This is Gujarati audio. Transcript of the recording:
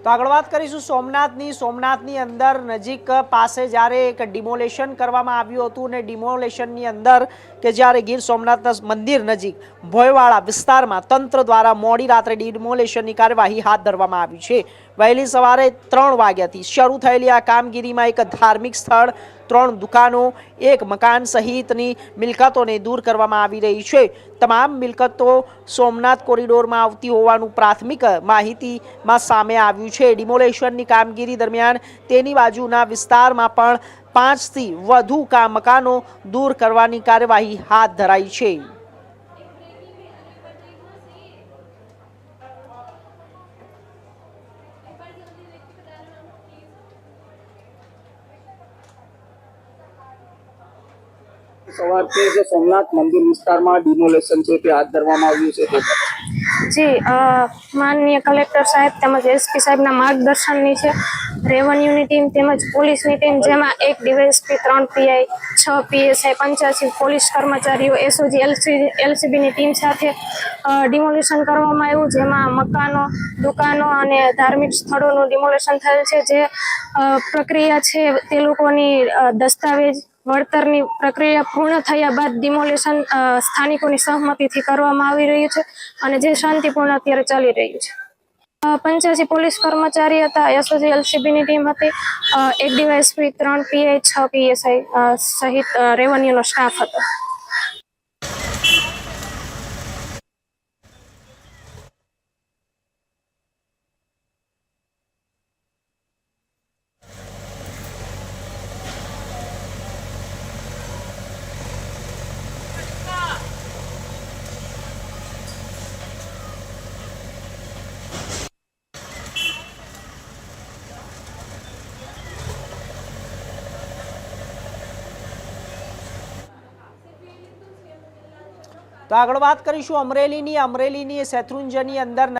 તો આગળ વાત કરીશું સોમનાથની અંદર નજીક પાસે જ્યારે એક ડિમોલેશન કરવામાં આવ્યું હતું અને ડિમોલેશનની અંદર કે જ્યારે ગીર સોમનાથના મંદિર નજીક ભોયવાડા વિસ્તારમાં તંત્ર દ્વારા મોડી રાત્રે ડિમોલેશનની કાર્યવાહી હાથ ધરવામાં આવી છે। વહેલી સવારે 3 વાગ્યાથી શરૂ થયેલી આ કામગીરીમાં એક ધાર્મિક સ્થળ, 3 દુકાનો, એક મકાન સહિતની મિલકતોને દૂર કરવામાં આવી રહી છે। તમામ મિલકતો સોમનાથ કોરિડોરમાં આવતી હોવાનું પ્રાથમિક માહિતીમાં સામે આવ્યું છે। ડિમોલેશનની કામગીરી દરમિયાન તેની બાજુના વિસ્તારમાં પણ 5થી વધુ મકાનો દૂર કરવાની કાર્યવાહી હાથ ધરાઈ છે। સવારથી જે સોમનાથ મંદિર વિસ્તારમાં ડિમોલેશન છે તે હાથ ધરવામાં આવ્યું છે। જી માનનીય કલેક્ટર સાહેબ તેમજ એસપી સાહેબના માર્ગદર્શનની છે રેવન્યુની ટીમ તેમજ પોલીસની ટીમ, જેમાં 1 ડીવાયએસપી, 3 પીઆઈ, 6 પીએસઆઈ, 85 પોલીસ કર્મચારીઓ, એસઓજી એલસીબીની ટીમ સાથે ડિમોલેશન કરવામાં આવ્યું, જેમાં મકાનો, દુકાનો અને ધાર્મિક સ્થળોનું ડિમોલેશન થયેલ છે। જે પ્રક્રિયા છે તે લોકોની દસ્તાવેજ વળતરની પ્રક્રિયા પૂર્ણ થયા બાદ ડિમોલેશન સ્થાનિકોની સહમતિથી કરવામાં આવી રહ્યું છે અને જે શાંતિપૂર્ણ અત્યારે ચાલી રહ્યું છે। 85 પોલીસ કર્મચારી હતા, એસઓજી એલસીબીની ટીમ હતી, 1 ડીવાયએસપી, 3 પીઆઈ, 6 પીએસઆઈ સહિત રેવન્યુનો સ્ટાફ હતો। તો આગળ વાત કરીશું અમરેલીની શેત્રુંજયની અંદર